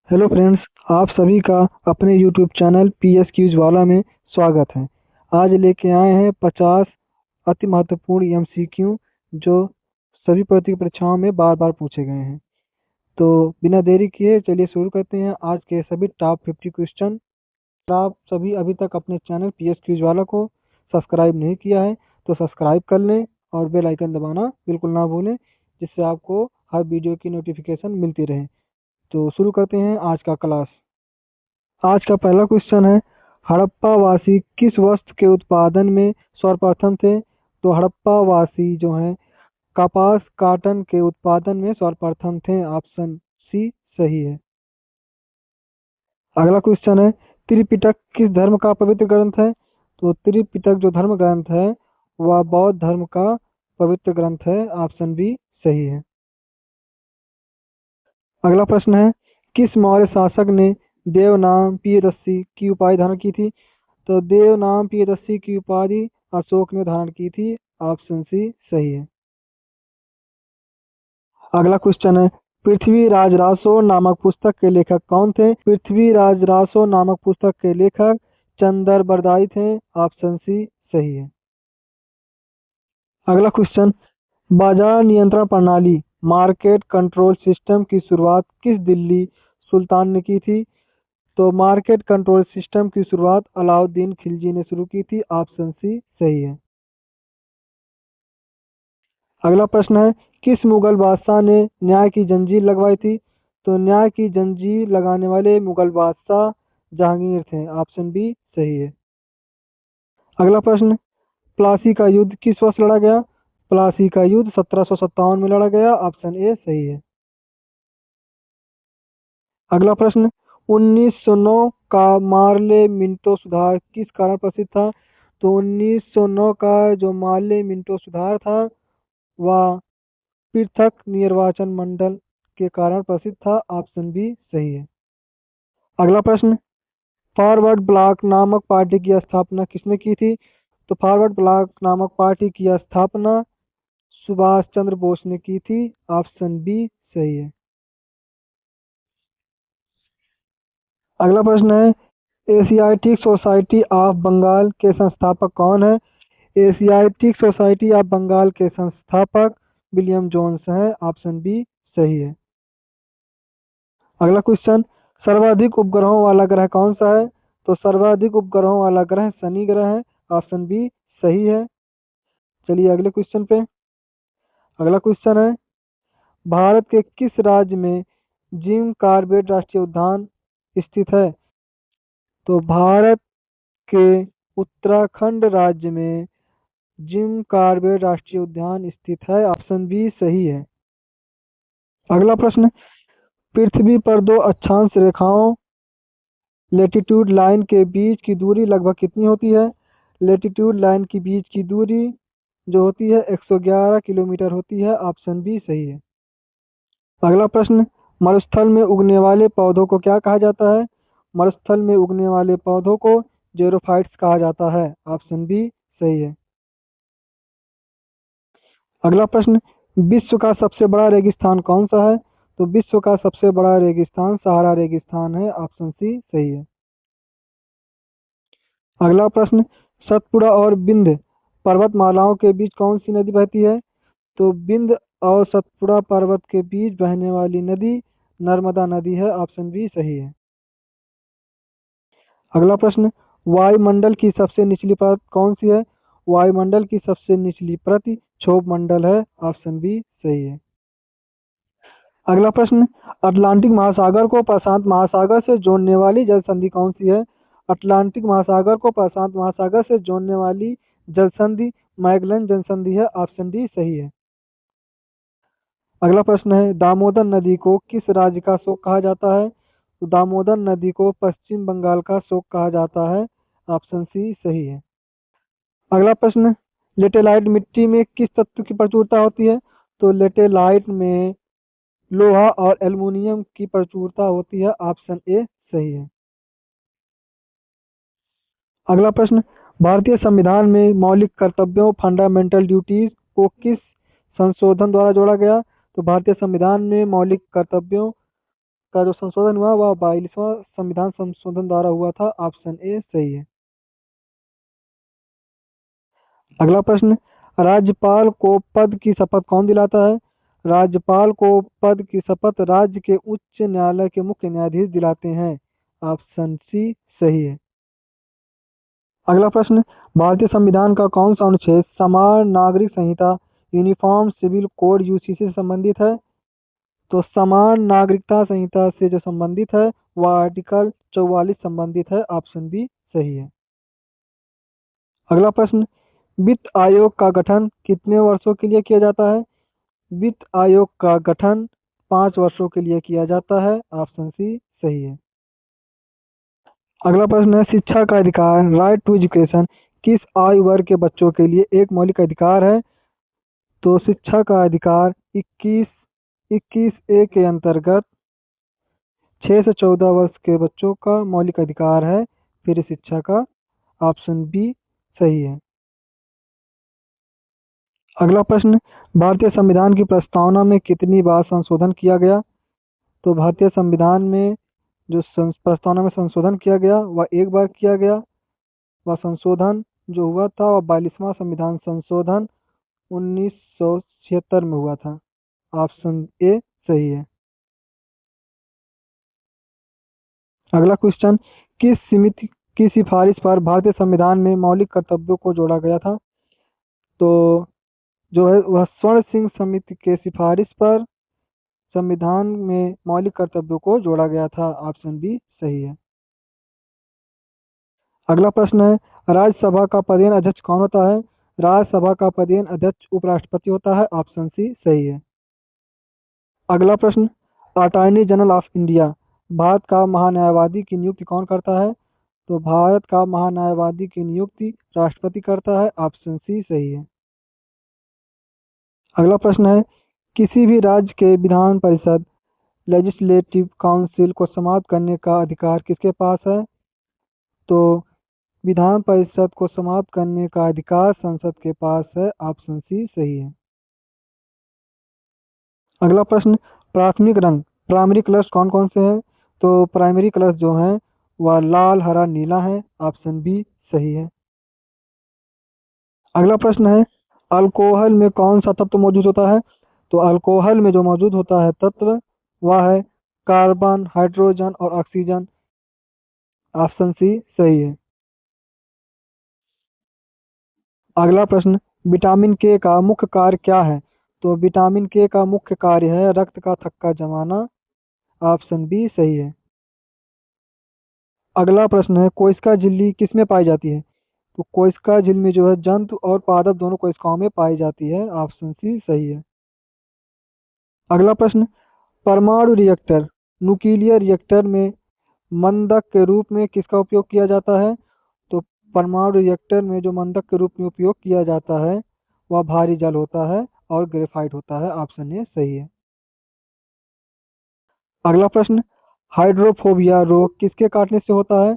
Hello friends, आप सभी का अपने यूट्यूब चैनल PS क्यूज वाला में स्वागत है। आज लेके आए हैं 50 अति महत्वपूर्ण MCQ जो सभी प्रतियोगी परीक्षाओं में बार बार पूछे गए हैं। तो बिना देरी किए चलिए शुरू करते हैं आज के सभी टॉप 50 क्वेश्चन। आप सभी अभी तक अपने चैनल PS क्यूज वाला को सब्सक्राइब नहीं किया है तो सब्सक्राइब कर लें और बेल आइकन दबाना बिल्कुल ना भूलें, जिससे आपको हर वीडियो की नोटिफिकेशन मिलती रहे। तो शुरू करते हैं आज का क्लास। आज का पहला क्वेश्चन है, हड़प्पा वासी किस वस्त्र के उत्पादन में सर्वप्रथम थे? तो हड़प्पा वासी जो हैं कपास काटन के उत्पादन में सर्वप्रथम थे। ऑप्शन सी सही है। अगला क्वेश्चन है, त्रिपिटक किस धर्म का पवित्र ग्रंथ है? तो त्रिपिटक जो धर्म ग्रंथ है वह बौद्ध धर्म का पवित्र ग्रंथ है। ऑप्शन बी सही है। अगला प्रश्न है, किस मौर्य शासक ने देवनाम प्रियदर्शी की उपाधि धारण की थी? तो देवनाम प्रियदर्शी की उपाधि अशोक ने धारण की थी। ऑप्शन सी सही है। अगला क्वेश्चन है, पृथ्वीराज रासो नामक पुस्तक के लेखक कौन थे? पृथ्वीराज रासो नामक पुस्तक के लेखक चंदर बरदाई थे। ऑप्शन सी सही है। अगला क्वेश्चन, बाजार नियंत्रण प्रणाली मार्केट कंट्रोल सिस्टम की शुरुआत किस दिल्ली सुल्तान ने की थी? तो मार्केट कंट्रोल सिस्टम की शुरुआत अलाउद्दीन खिलजी ने शुरू की थी। ऑप्शन सी सही है। अगला प्रश्न है, किस मुगल बादशाह ने न्याय की जंजीर लगवाई थी? तो न्याय की जंजीर लगाने वाले मुगल बादशाह जहांगीर थे। ऑप्शन बी सही है। अगला प्रश्न, प्लासी का युद्ध किस वर्ष लड़ा गया? प्लासी का युद्ध 1757 में लड़ा गया। ऑप्शन ए सही है। अगला प्रश्न, 1909 का मार्ले मिंटो सुधार किस कारण प्रसिद्ध था? तो 1909 का जो मार्ले मिंटो सुधार था वह पृथक निर्वाचन मंडल के कारण प्रसिद्ध था। ऑप्शन बी सही है। अगला प्रश्न, फॉरवर्ड ब्लॉक नामक पार्टी की स्थापना किसने की थी? तो फॉरवर्ड ब्लॉक नामक पार्टी की स्थापना सुभाष चंद्र बोस ने की थी। ऑप्शन बी सही है। अगला प्रश्न है, एशियाटिक सोसाइटी ऑफ बंगाल के संस्थापक कौन है? एशियाटिक सोसाइटी ऑफ बंगाल के संस्थापक विलियम जोन्स हैं। ऑप्शन बी सही है। अगला क्वेश्चन, सर्वाधिक उपग्रहों वाला ग्रह कौन सा है? तो सर्वाधिक उपग्रहों वाला ग्रह शनि ग्रह है। ऑप्शन बी सही है। चलिए अगले क्वेश्चन पे। अगला क्वेश्चन है, भारत के किस राज्य में जिम कॉर्बेट राष्ट्रीय उद्यान स्थित है? तो भारत के उत्तराखंड राज्य में जिम कॉर्बेट राष्ट्रीय उद्यान स्थित है। ऑप्शन बी सही है। अगला प्रश्न, पृथ्वी पर दो अक्षांश रेखाओं लेटीट्यूड लाइन के बीच की दूरी लगभग कितनी होती है? लेटीट्यूड लाइन के बीच की दूरी जो होती है 111 किलोमीटर होती है। ऑप्शन बी सही है। अगला प्रश्न, मरुस्थल में उगने वाले पौधों को क्या कहा जाता है? मरुस्थल में उगने वाले पौधों को जेरोफाइट्स कहा जाता है। ऑप्शन बी सही है। अगला प्रश्न, विश्व का सबसे बड़ा रेगिस्तान कौन सा है? तो विश्व का सबसे बड़ा रेगिस्तान सहारा रेगिस्तान है। ऑप्शन सी सही है। अगला प्रश्न, सतपुड़ा और विंध्य पर्वतमालाओं के बीच कौन सी नदी बहती है? तो विंध्य और सतपुड़ा पर्वत के बीच बहने वाली नदी नर्मदा नदी है। ऑप्शन बी सही है। अगला प्रश्न, वायुमंडल की सबसे निचली परत कौन सी है? वायुमंडल की सबसे निचली परत क्षोभ मंडल है। ऑप्शन बी सही है। अगला प्रश्न, अटलांटिक महासागर को प्रशांत महासागर से जोड़ने वाली जल संधि कौन सी है? अटलांटिक महासागर को प्रशांत महासागर से जोड़ने वाली जल संधि मैगलन जल संधि है। ऑप्शन डी सही है। अगला प्रश्न है, दामोदर नदी को किस राज्य का शोक कहा जाता है? तो दामोदर नदी को पश्चिम बंगाल का शोक कहा जाता है। ऑप्शन सी सही है। अगला प्रश्न, लेटेलाइट मिट्टी में किस तत्व की प्रचुरता होती है? तो लेटेलाइट में लोहा और एल्युमिनियम की प्रचुरता होती है। ऑप्शन ए सही है। अगला प्रश्न, भारतीय संविधान में मौलिक कर्तव्यों फंडामेंटल ड्यूटीज को किस संशोधन द्वारा जोड़ा गया? तो भारतीय संविधान में मौलिक कर्तव्यों का जो संशोधन हुआ वह 42वां संविधान संशोधन द्वारा हुआ था। ऑप्शन ए सही है। अगला प्रश्न, राज्यपाल को पद की शपथ कौन दिलाता है? राज्यपाल को पद की शपथ राज्य के उच्च न्यायालय के मुख्य न्यायाधीश दिलाते हैं। ऑप्शन सी सही है। अगला प्रश्न, भारतीय संविधान का कौन सा अनुच्छेद समान नागरिक संहिता यूनिफॉर्म सिविल कोड यूसीसी से संबंधित है? तो समान नागरिकता संहिता से जो संबंधित है वह आर्टिकल 44 संबंधित है। ऑप्शन बी सही है। अगला प्रश्न, वित्त आयोग का गठन कितने वर्षों के लिए किया जाता है? वित्त आयोग का गठन 5 वर्षों के लिए किया जाता है। ऑप्शन सी सही है। अगला प्रश्न है, शिक्षा का अधिकार राइट टू एजुकेशन किस आयु वर्ग के बच्चों के लिए एक मौलिक अधिकार है? तो शिक्षा का अधिकार 21 ए के अंतर्गत 6 से 14 वर्ष के बच्चों का मौलिक अधिकार है फ्री शिक्षा का। ऑप्शन बी सही है। अगला प्रश्न, भारतीय संविधान की प्रस्तावना में कितनी बार संशोधन किया गया? तो भारतीय संविधान में जो प्रस्तावना में संशोधन किया गया वह एक बार किया गया। वह संशोधन जो हुआ था वह 42वां संविधान संशोधन 1976 में हुआ था। ऑप्शन ए सही है। अगला क्वेश्चन, किस समिति की सिफारिश पर भारतीय संविधान में मौलिक कर्तव्यों को जोड़ा गया था? तो जो है वह स्वर्ण सिंह समिति के सिफारिश पर संविधान में मौलिक कर्तव्यों को जोड़ा गया था। ऑप्शन बी सही है। अगला प्रश्न है, राज्यसभा का पदेन अध्यक्ष कौन होता है? राज्यसभा का पदेन अध्यक्ष उपराष्ट्रपति होता है। ऑप्शन सी सही है। अगला प्रश्न, attorney general of India Bharat का महान्यायवादी की नियुक्ति कौन करता है? तो भारत का महान्यायवादी की नियुक्ति राष्ट्रपति करता है। ऑप्शन सी सही है। अगला प्रश्न है, किसी भी राज्य के विधान परिषद लेजिस्लेटिव काउंसिल को समाप्त करने का अधिकार किसके पास है? तो विधान परिषद को समाप्त करने का अधिकार संसद के पास है। ऑप्शन सी सही है। अगला प्रश्न, प्राथमिक रंग प्राइमरी कलर्स कौन कौन से हैं? तो प्राइमरी कलर्स जो हैं वह लाल हरा नीला है। ऑप्शन बी सही है। अगला प्रश्न है, अल्कोहल में कौन सा तत्व मौजूद होता है? तो अल्कोहल में जो मौजूद होता है तत्व वह है कार्बन हाइड्रोजन और ऑक्सीजन। ऑप्शन सी सही है। अगला प्रश्न, विटामिन के का मुख्य कार्य क्या है? तो विटामिन के का मुख्य कार्य है रक्त का थक्का जमाना। ऑप्शन बी सही है। अगला प्रश्न है, कोशिका झिल्ली किसमें पाई जाती है? तो कोशिका झिल्ली में जो है जंतु और पादप दोनों कोशिकाओं में पाई जाती है। ऑप्शन सी सही है। अगला प्रश्न, परमाणु रिएक्टर न्यूक्लियर रिएक्टर में मंदक के रूप में किसका उपयोग किया जाता है? तो परमाणु रिएक्टर में जो मंदक के रूप में उपयोग किया जाता है वह भारी जल होता है और ग्रेफाइट होता है। ऑप्शन ए सही है। अगला प्रश्न, हाइड्रोफोबिया रोग किसके काटने से होता है?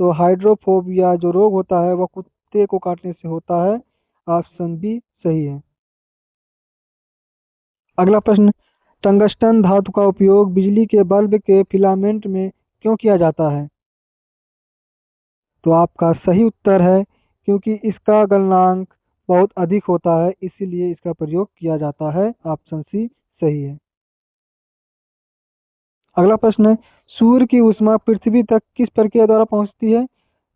तो हाइड्रोफोबिया जो रोग होता है वह कुत्ते को काटने से होता है। ऑप्शन बी सही है। अगला प्रश्न, टंगस्टन धातु का उपयोग बिजली के बल्ब के फिलामेंट में क्यों किया जाता है? तो आपका सही उत्तर है क्योंकि इसका गलनांक बहुत अधिक होता है इसीलिए इसका प्रयोग किया जाता है। ऑप्शन सी सही है। अगला प्रश्न है, सूर्य की ऊष्मा पृथ्वी तक किस प्रक्रिया द्वारा पहुंचती है?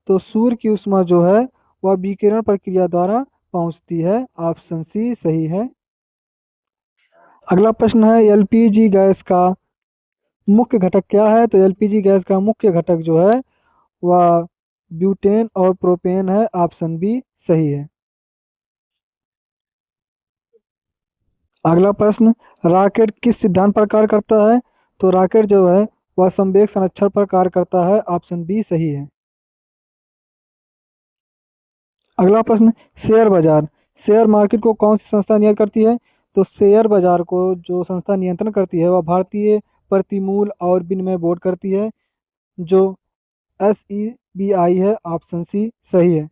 तो सूर्य की ऊष्मा जो है वह विकिरण प्रक्रिया द्वारा पहुंचती है। ऑप्शन सी सही है। अगला प्रश्न है, एलपीजी गैस का मुख्य घटक क्या है? तो एलपीजी गैस का मुख्य घटक जो है वह ब्यूटेन और प्रोपेन है। ऑप्शन बी सही है। अगला प्रश्न, रॉकेट किस सिद्धांत पर कार्य करता है? तो रॉकेट जो है वह संवेग संरक्षण पर कार्य करता है। ऑप्शन बी सही है। अगला प्रश्न, शेयर बाजार शेयर मार्केट को कौन सी संस्था नियंत्रित करती है? तो शेयर बाजार को जो संस्था नियंत्रण करती है वह भारतीय प्रतिमूल और विनिमय बोर्ड करती है जो SEBI है। ऑप्शन सी सही है।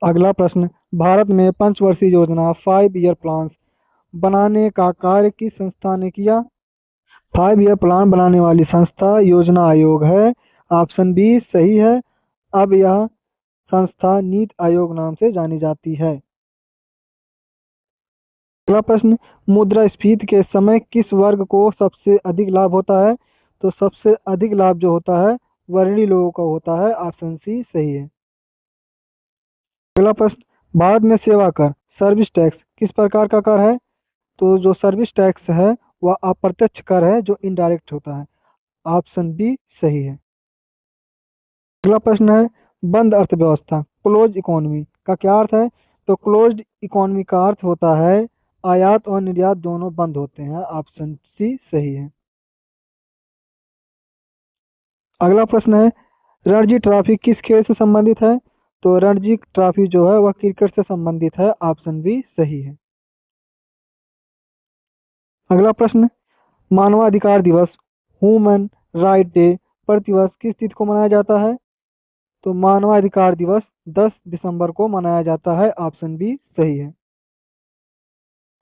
अगला प्रश्न, भारत में पंचवर्षीय योजना 5 ईयर प्लान्स बनाने का कार्य किस संस्था ने किया? 5 ईयर प्लान बनाने वाली संस्था योजना आयोग है। ऑप्शन बी सही है। अब यह संस्था नीति आयोग नाम से जानी जाती है। अगला प्रश्न, मुद्रास्फीति के समय किस वर्ग को सबसे अधिक लाभ होता है? तो सबसे अधिक लाभ जो होता है वर्णी लोगों का होता है। ऑप्शन सी सही है। अगला प्रश्न, भारत में सेवा कर सर्विस टैक्स किस प्रकार का कर है? तो जो सर्विस टैक्स है वह अप्रत्यक्ष कर है जो इनडायरेक्ट होता है। ऑप्शन बी सही है। अगला प्रश्न है, बंद अर्थव्यवस्था क्लोज इकोनॉमी का क्या अर्थ है? तो क्लोज्ड इकोनॉमी का अर्थ होता है आयात और निर्यात दोनों बंद होते हैं। ऑप्शन सी सही है। अगला प्रश्न है, रणजी ट्रॉफी किस खेल से संबंधित है? तो रणजी ट्रॉफी जो है वह क्रिकेट से संबंधित है। ऑप्शन बी सही है। अगला प्रश्न, मानवाधिकार दिवस ह्यूमन राइट डे प्रतिवर्ष किस तिथि को मनाया जाता है? तो मानवाधिकार दिवस 10 दिसंबर को मनाया जाता है। ऑप्शन बी सही है।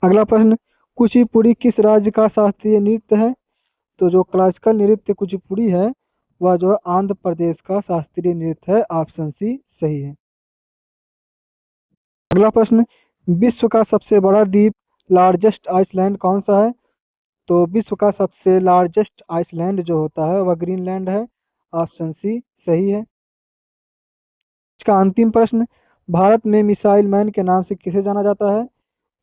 अगला प्रश्न, कुचिपुड़ी किस राज्य का शास्त्रीय नृत्य है? तो जो क्लासिकल नृत्य कुचिपुड़ी है वह जो है आंध्र प्रदेश का शास्त्रीय नृत्य है। ऑप्शन सी सही है। अगला प्रश्न, विश्व का सबसे बड़ा द्वीप लार्जेस्ट आइसलैंड कौन सा है? तो विश्व का सबसे लार्जेस्ट आइसलैंड जो होता है वह ग्रीनलैंड है। ऑप्शन सी सही है। इसका अंतिम प्रश्न, भारत में मिसाइल मैन के नाम से किसे जाना जाता है?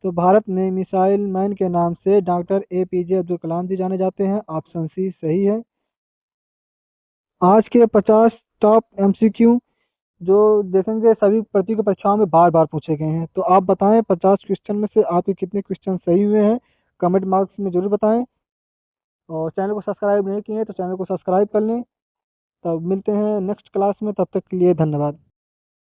तो भारत में मिसाइल मैन के नाम से डॉक्टर एपीजे अब्दुल कलाम जी जाने जाते हैं। ऑप्शन सी सही है। आज के 50 टॉप एमसीक्यू जो देखेंगे सभी प्रतियोगी परीक्षाओं में बार बार पूछे गए हैं। तो आप बताएं 50 क्वेश्चन में से आपके कितने क्वेश्चन सही हुए हैं? कमेंट मार्क्स में जरूर बताएं। और चैनल को सब्सक्राइब नहीं किए तो चैनल को सब्सक्राइब कर लें। तब मिलते हैं नेक्स्ट क्लास में, तब तक के लिए धन्यवाद।